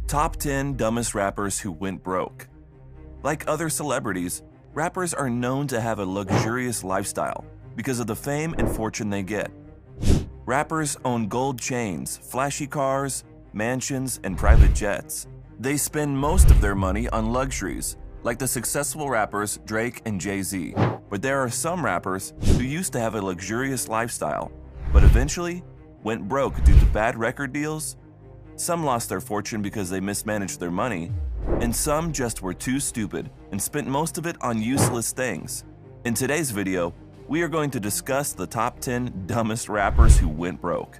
Top 10 Dumbest Rappers Who Went Broke. Like other celebrities, rappers are known to have a luxurious lifestyle because of the fame and fortune they get. Rappers own gold chains, flashy cars, mansions, and private jets. They spend most of their money on luxuries, like the successful rappers Drake and Jay-Z. But there are some rappers who used to have a luxurious lifestyle, but eventually went broke due to bad record deals. Some lost their fortune because they mismanaged their money, and some just were too stupid and spent most of it on useless things. In today's video, we are going to discuss the top 10 dumbest rappers who went broke.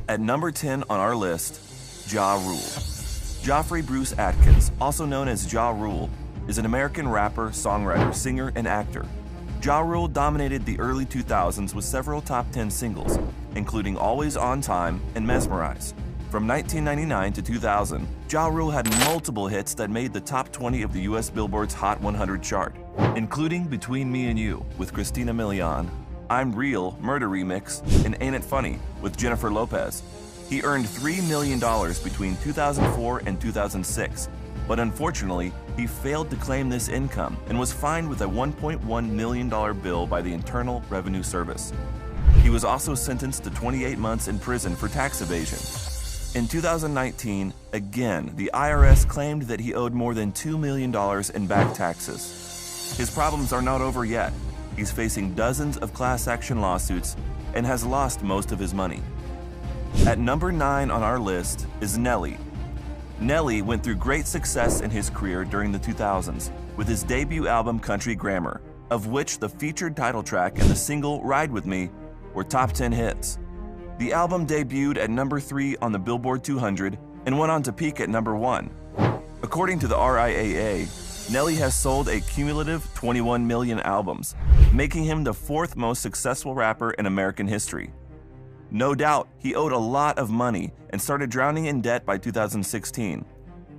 At number 10 on our list, Ja Rule. Joffrey Bruce Atkins, also known as Ja Rule, is an American rapper, songwriter, singer, and actor. Ja Rule dominated the early 2000s with several top 10 singles, including Always on Time and Mesmerize. From 1999 to 2000, Ja Rule had multiple hits that made the top 20 of the US Billboard's Hot 100 chart, including Between Me and You with Christina Milian, I'm Real Murder Remix, and Ain't It Funny with Jennifer Lopez. He earned $3 million between 2004 and 2006, but unfortunately, he failed to claim this income and was fined with a $1.1 million bill by the Internal Revenue Service. He was also sentenced to 28 months in prison for tax evasion. In 2019, again, the IRS claimed that he owed more than $2 million in back taxes. His problems are not over yet. He's facing dozens of class action lawsuits and has lost most of his money. At number 9 on our list is Nelly. Nelly went through great success in his career during the 2000s with his debut album Country Grammar, of which the featured title track and the single Ride With Me were top 10 hits. The album debuted at number 3 on the Billboard 200 and went on to peak at number 1. According to the RIAA, Nelly has sold a cumulative 21 million albums, making him the 4th most successful rapper in American history. No doubt, he owed a lot of money and started drowning in debt by 2016.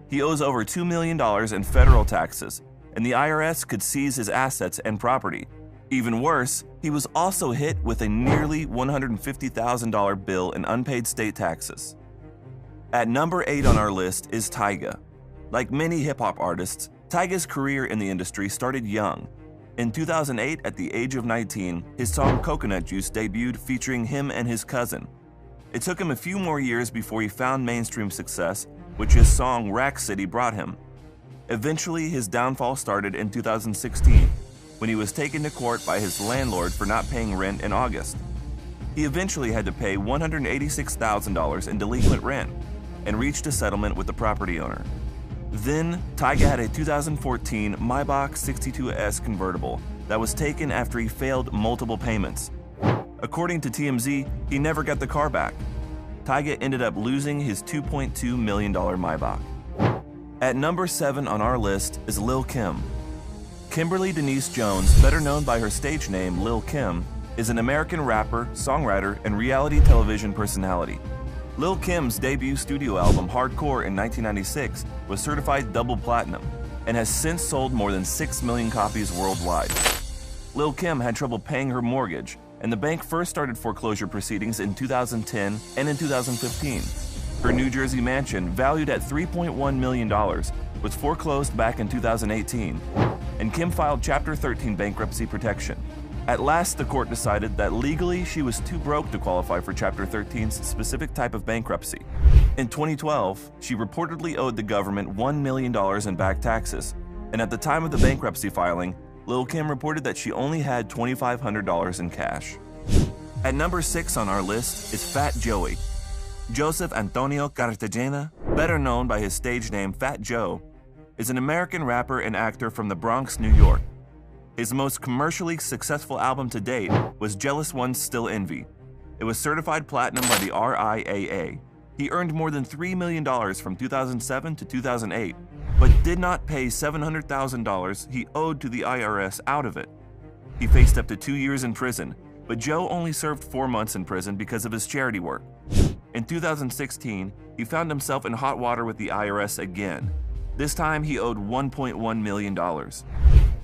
He owes over $2 million in federal taxes, and the IRS could seize his assets and property. Even worse, he was also hit with a nearly $150,000 bill in unpaid state taxes. At number 8 on our list is Tyga. Like many hip-hop artists, Tyga's career in the industry started young. In 2008, at the age of 19, his song Coconut Juice debuted featuring him and his cousin. It took him a few more years before he found mainstream success, which his song Rack City brought him. Eventually, his downfall started in 2016, when he was taken to court by his landlord for not paying rent in August. He eventually had to pay $186,000 in delinquent rent and reached a settlement with the property owner. Then, Tyga had a 2014 Maybach 62S convertible that was taken after he failed multiple payments. According to TMZ, he never got the car back. Tyga ended up losing his $2.2 million Maybach. At number 7 on our list is Lil' Kim. Kimberly Denise Jones, better known by her stage name Lil' Kim, is an American rapper, songwriter, and reality television personality. Lil' Kim's debut studio album Hardcore in 1996 was certified double platinum and has since sold more than 6 million copies worldwide. Lil' Kim had trouble paying her mortgage, and the bank first started foreclosure proceedings in 2010 and in 2015. Her New Jersey mansion, valued at $3.1 million, was foreclosed back in 2018, and Kim filed Chapter 13 bankruptcy protection. At last, the court decided that legally she was too broke to qualify for Chapter 13's specific type of bankruptcy. In 2012, she reportedly owed the government $1 million in back taxes, and at the time of the bankruptcy filing, Lil' Kim reported that she only had $2,500 in cash. At number 6 on our list is Fat Joey. Joseph Antonio Cartagena, better known by his stage name Fat Joe, is an American rapper and actor from the Bronx, New York. His most commercially successful album to date was Jealous Ones Still Envy. It was certified platinum by the RIAA. He earned more than $3 million from 2007 to 2008, but did not pay $700,000 he owed to the IRS out of it. He faced up to 2 years in prison, but Joe only served 4 months in prison because of his charity work. In 2016, he found himself in hot water with the IRS again. This time, he owed $1.1 million.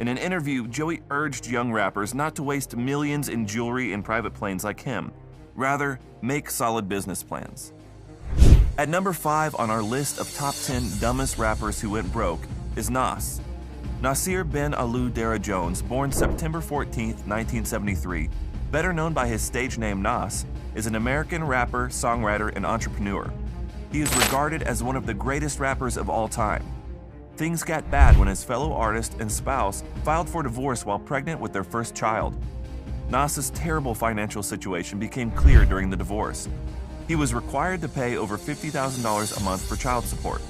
In an interview, Joey urged young rappers not to waste millions in jewelry and private planes like him. Rather, make solid business plans. At number 5 on our list of top 10 dumbest rappers who went broke is Nas. Nasir bin Alu Dara Jones, born September 14, 1973, better known by his stage name Nas, is an American rapper, songwriter, and entrepreneur. He is regarded as one of the greatest rappers of all time. Things got bad when his fellow artist and spouse filed for divorce while pregnant with their first child. Nas's terrible financial situation became clear during the divorce. He was required to pay over $50,000 a month for child support.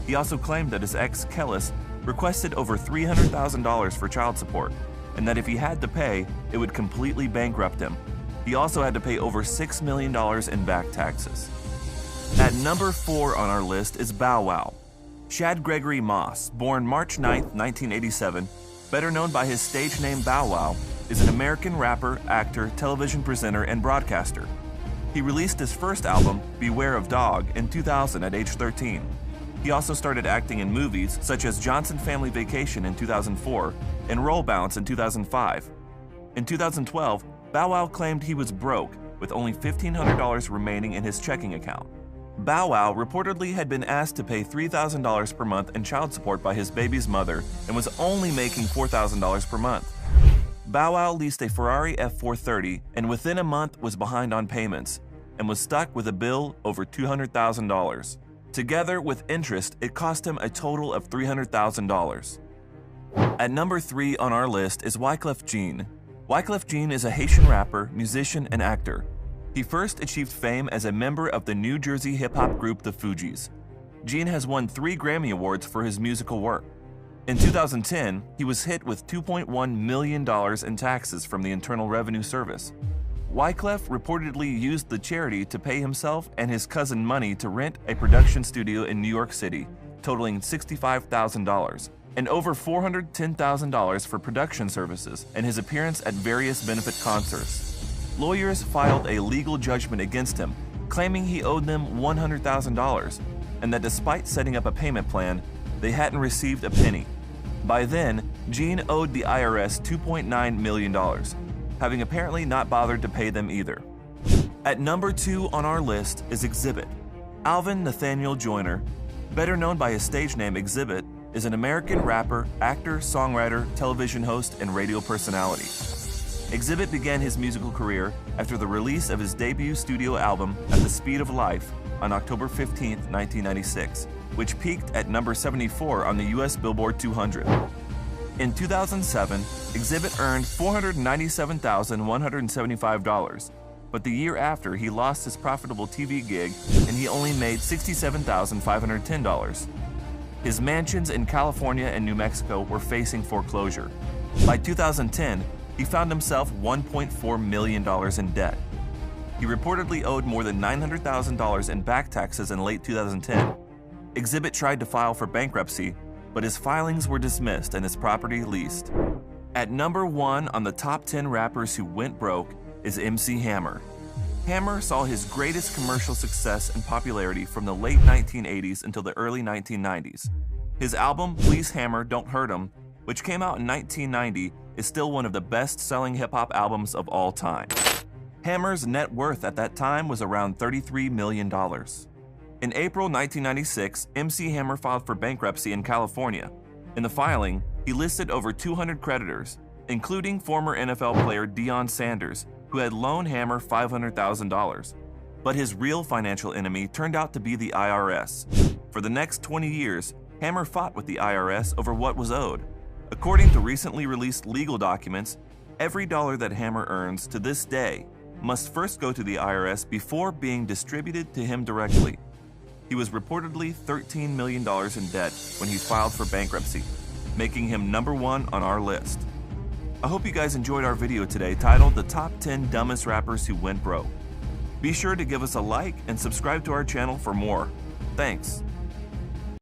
He also claimed that his ex, Kellis, requested over $300,000 for child support, and that if he had to pay, it would completely bankrupt him. He also had to pay over $6 million in back taxes. At number 4 on our list is Bow Wow. Shad Gregory Moss, born March 9, 1987, better known by his stage name Bow Wow, is an American rapper, actor, television presenter, and broadcaster. He released his first album, Beware of Dog, in 2000 at age 13. He also started acting in movies such as Johnson Family Vacation in 2004 and Roll Bounce in 2005. In 2012, Bow Wow claimed he was broke, with only $1,500 remaining in his checking account. Bow Wow reportedly had been asked to pay $3,000 per month in child support by his baby's mother and was only making $4,000 per month. Bow Wow leased a Ferrari F430 and within a month was behind on payments and was stuck with a bill over $200,000. Together with interest, it cost him a total of $300,000. At number 3 on our list is Wyclef Jean. Wyclef Jean is a Haitian rapper, musician, and actor. He first achieved fame as a member of the New Jersey hip-hop group The Fugees. Jean has won 3 Grammy Awards for his musical work. In 2010, he was hit with $2.1 million in taxes from the Internal Revenue Service. Wyclef reportedly used the charity to pay himself and his cousin money to rent a production studio in New York City, totaling $65,000, and over $410,000 for production services and his appearance at various benefit concerts. Lawyers filed a legal judgment against him, claiming he owed them $100,000, and that despite setting up a payment plan, they hadn't received a penny. By then, Jean owed the IRS $2.9 million, having apparently not bothered to pay them either. At number 2 on our list is Xzibit. Alvin Nathaniel Joyner, better known by his stage name Xzibit, is an American rapper, actor, songwriter, television host, and radio personality. Xzibit began his musical career after the release of his debut studio album, At the Speed of Life, on October 15, 1996, which peaked at number 74 on the US Billboard 200. In 2007, Xzibit earned $497,175, but the year after he lost his profitable TV gig and he only made $67,510. His mansions in California and New Mexico were facing foreclosure. By 2010, he found himself $1.4 million in debt. He reportedly owed more than $900,000 in back taxes in late 2010. Xzibit tried to file for bankruptcy, but his filings were dismissed and his property leased. At number 1 on the top 10 rappers who went broke is MC Hammer. Hammer saw his greatest commercial success and popularity from the late 1980s until the early 1990s. His album, Please Hammer, Don't Hurt 'Em, which came out in 1990, is still one of the best-selling hip-hop albums of all time. Hammer's net worth at that time was around $33 million. In April 1996, MC Hammer filed for bankruptcy in California. In the filing, he listed over 200 creditors, including former NFL player Deion Sanders, who had loaned Hammer $500,000. But his real financial enemy turned out to be the IRS. For the next 20 years, Hammer fought with the IRS over what was owed. According to recently released legal documents, every dollar that Hammer earns to this day must first go to the IRS before being distributed to him directly. He was reportedly $13 million in debt when he filed for bankruptcy, making him number 1 on our list. I hope you guys enjoyed our video today titled The Top 10 Dumbest Rappers Who Went Broke. Be sure to give us a like and subscribe to our channel for more. Thanks.